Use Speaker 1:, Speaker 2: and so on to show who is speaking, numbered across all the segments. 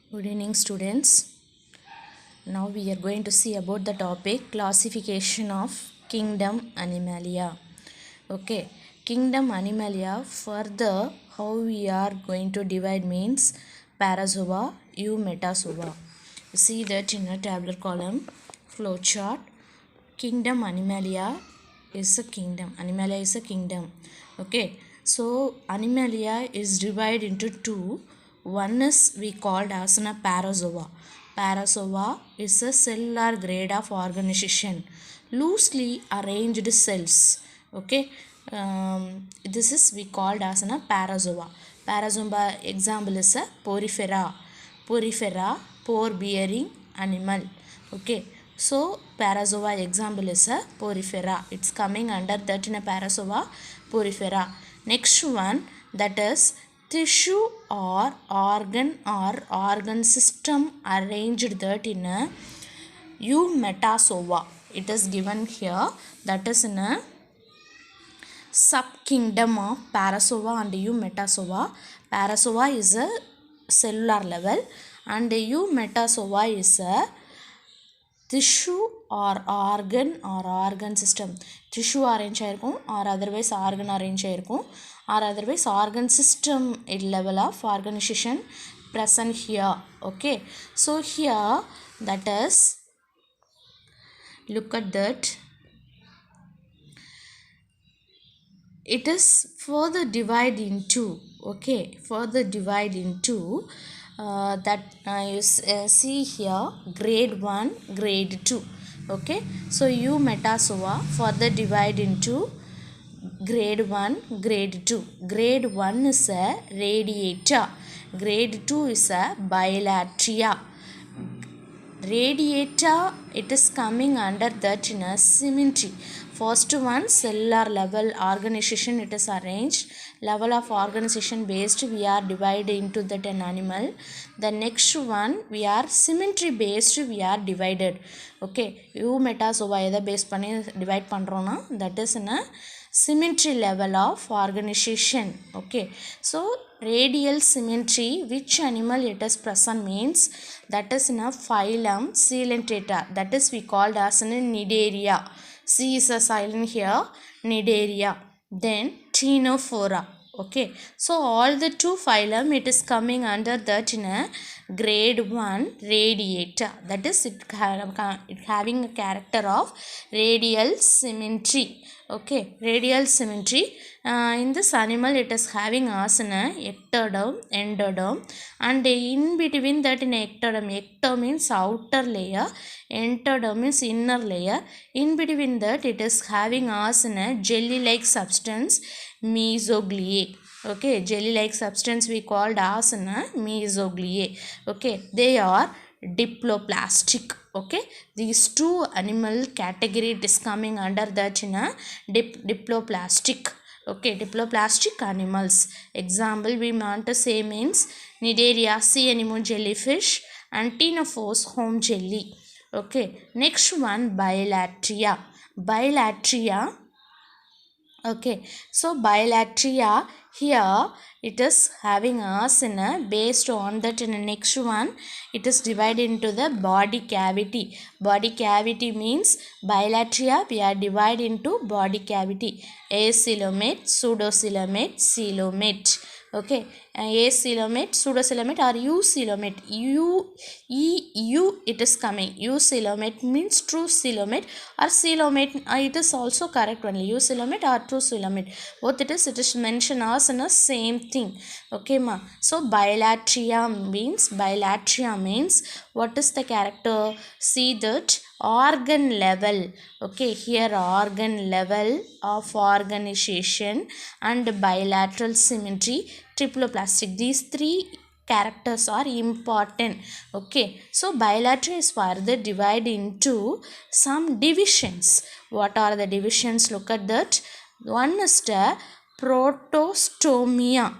Speaker 1: Good evening, students. Now we are going to see about the topic classification of kingdom Animalia. Okay, kingdom Animalia. Further, how we are going to divide means Parazoa, Eumetazoa. See that in a tabular column flowchart. Kingdom Animalia is a kingdom. Animalia is a kingdom. Okay, so Animalia is divided into two. One is we called as a Parazoa. Parazoa is a cellular grade of organization, loosely arranged cells. Okay, this is we called as a Parazoa. Parazoa example is a Porifera. Porifera, pore bearing animal. Okay, so Parazoa example is a Porifera. It's coming under that in a Parazoa Porifera. Next one, that is tissue or organ system arranged that in a Eumetazoa. It is given here, that is in a subkingdom of Parazoa and Eumetazoa. Parazoa is a cellular level and Eumetazoa is a tissue or organ system. Tissue arrange ஆயிருக்கும் or otherwise organ arrange ஆயிருக்கும் or otherwise organ system level of organization present here. Okay, so here that is, look at that, it is further divide into, okay, further divide into that you see here grade 1, grade 2. Okay, so Eumetazoa further divide into grade 1, grade 2. Grade 1 is a radiata, grade 2 is a bilateria. Radiata, it is coming under that in a symmetry. First one, cellular level organization, it is arranged. Level of organization based, we are divided into that an animal. The next one, we are symmetry based, we are divided. Okay, Eumetazoa எதை base பண்ணி divide பண்ணுறோன்னா, that is in a symmetry level of organization. Okay, so radial symmetry, which animal it is present means, that is in a phylum Coelentata, that is we called as in Cnidaria. C is a silent here, Cnidaria. Then Ctenophora. Okay, so all the two phylum, it is coming under that in a grade 1 radiata, that is it having a character of radial symmetry. Okay, radial symmetry. In this animal, it is having asana, ectoderm, endoderm, and in between that in ectoderm, ecto means outer layer, endoderm means inner layer. In between that, it is having asana jelly-like substance, mesogliae. Okay, jelly-like substance we called asana mesogliae. Okay, they are diploplastic. Okay, these two animal category, it is coming under that in a diploplastic. Okay, diploplastic animals. Example we want to say means Cnidaria, sea anemone jellyfish, and Ctenophos home jelly. Okay, next one, bilateria. Bilateria. Okay, so bilateria, here it is having us in a based on that in the next one, it is divided into the body cavity. Body cavity means bilateria, we are divided into body cavity. Acoelomate, pseudocoelomate, coelomate. Okay, acoelomate, pseudocoelomate or eucoelomate. It is coming. Eucoelomate means true coelomate or coelomate. It is also correct only. Eucoelomate or true coelomate. Both it is mentioned as in a same thing. Okay, ma. So bilateria means what is the character? See that organ level. Okay, here organ level of organization and bilateral symmetry, triploplastic, these three characters are important. Okay, so bilateral is further divided into some divisions. What are the divisions? Look at that. One is the protostomia.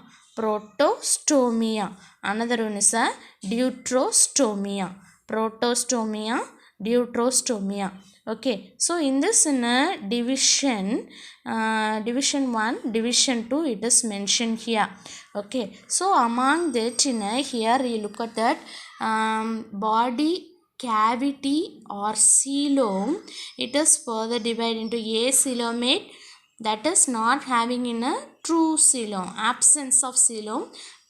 Speaker 1: Another one is a deuterostomia. Protostomia, deuterostomia. Okay, so in this in a division 1, division 2 it is mentioned here. Okay, so among that in a, here you look at that body cavity or coelom, it is further divided into a coelomate, that is not having in a true coelom, absence of coelom,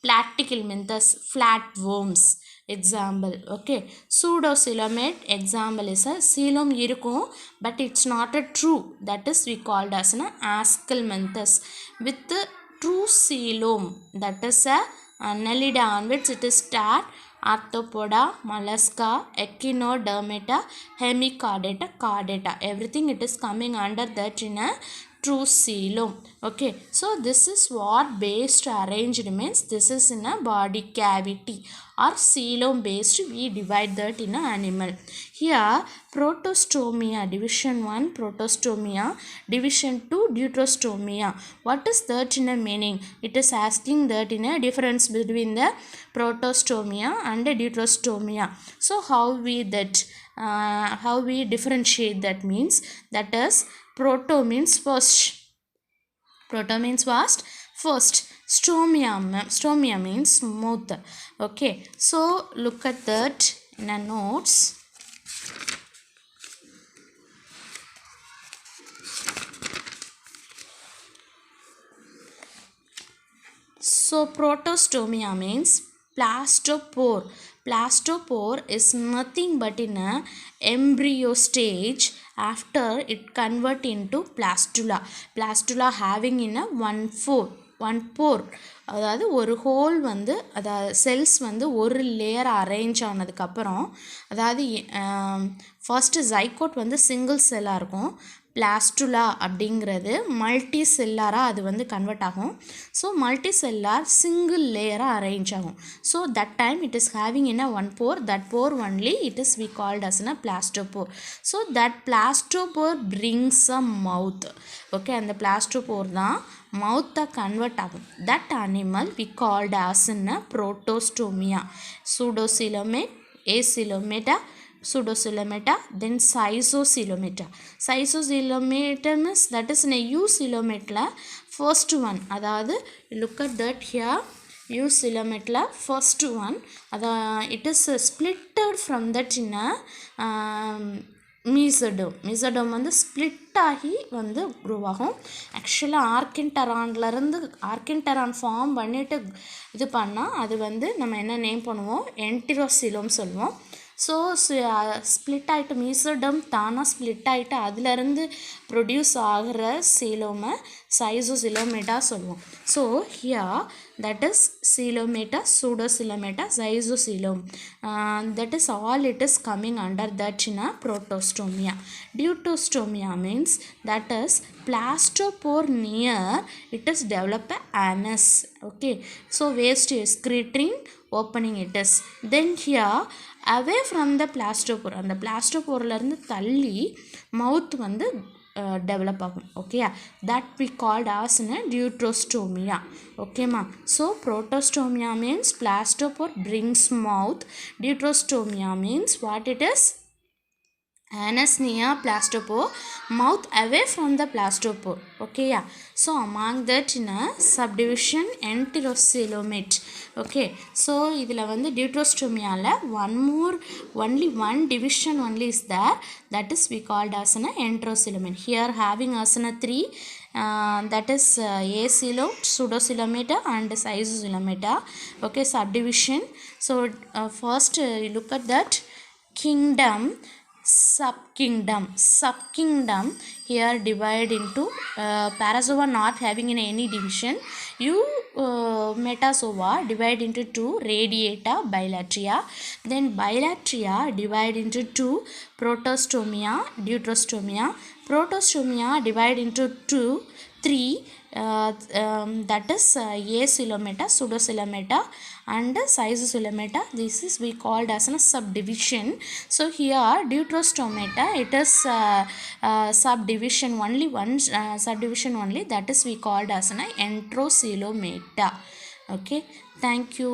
Speaker 1: platyhelminthes, flatworms. Example, okay, pseudocoelomate example is a coelom irukum but it's not a true, that is we called as an ascalmenthes with the true coelom, that is a annelida on which it is start arthropoda, mollusca, echinodermata, hemichordata, chordata, everything it is coming under that in a true coelom. Okay, so this is what based arranged means, this is in a body cavity or coelom based we divide that in a animal. Here protostomia, division 1 protostomia, division 2 deuterostomia. What is that in a meaning? It is asking that in a difference between the protostomia and deuterostomia. So how we that how we differentiate that means, that is proto means first. Proto means first. Stomia means smooth. Okay, so look at that in a notes. So protostomia means plastopore. Plastopore is nothing but in a embryo stage after it convert into plastula. Plastula having in a one pore, அதாவது ஒரு whole வந்து அதாவது cells வந்து ஒரு layer arrange ஆனதுக்கப்புறம், அதாவது first zygote வந்து single செல்லாக இருக்கும், பிளாஸ்டுலா அப்படிங்கிறது மல்டி செல்லாராக அது வந்து கன்வெர்ட் ஆகும். ஸோ மல்டி செல்லார் சிங்கிள் லேயராக அரேஞ்ச் ஆகும். So that time it is having in a one pore, that pore only it is we called as in a blastopore. So that blastopore brings a mouth. Okay, அந்த blastopore தான் மவுத்தை convert ஆகும். That animal we called as in a protostomia. Pseudocoelomate, acoelomata, pseudocoelomata, then schizocoelomata. Schizocoelomata means that is in a eucoelomata first one. அதாவது look at that here, eucoelomata first one. It is splitted from that in a மீசடோம். மீசடோம் வந்து split ஆகி வந்து grow ஆகும். ஆக்சுவலாக ஆர்கின்டரான்லேருந்து ஆர்கின்டரான் form பண்ணிவிட்டு இது பண்ணால் அது வந்து நம்ம என்ன நேம் பண்ணுவோம், என்டிரோசிலோம் சொல்லுவோம். ஸோ ஸ்ப்ளிட் ஆகிட்டு மீசோடம் தானாக ஸ்ப்ளிட் ஆகிட்டு அதிலருந்து ப்ரொடியூஸ் ஆகிற சீலோமை சைசோசிலோமேட்டா சொல்லுவோம். So here that is coelomata, pseudocoelomata, schizocoelom. That is all it is coming under that in a protostomia. Deuterostomia means that is plastopore near it is develop a anus. Okay, so waste excreting opening it is. Then here away from the plastopore, அந்த பிளாஸ்டோபோர்லேருந்து தள்ளி மவுத் வந்து develop ஆகும். Okay, that we called as in a deuterostomia. ஓகேம்மா, so protostomia means plastopore brings mouth. Deuterostomia means what it is, anus near plastopore, mouth away from the plastopore. Okay, yeah. So among that in a subdivision enterocoelomate. Okay, so இதில் வந்து deuterostomiaல only one division only is there, that is we called as an enterocoelomate. Here having as an 3 that is acoelom, pseudocoelomata and schizocoelomata. Okay, subdivision. So first you look at that kingdom, subkingdom here divide into parazoa not having in any division, metazoa divide into 2, radiata, bilateria. Then bilateria divide into 2, protostomia, deuterostomia. Protostomia divide into 3 that is acoelomata, pseudocoelomata and schizocoelomata. This is we called as a subdivision. So here deuterostomata it is subdivision only, one subdivision only, that is we called as an enterocoelomata. Okay, thank you.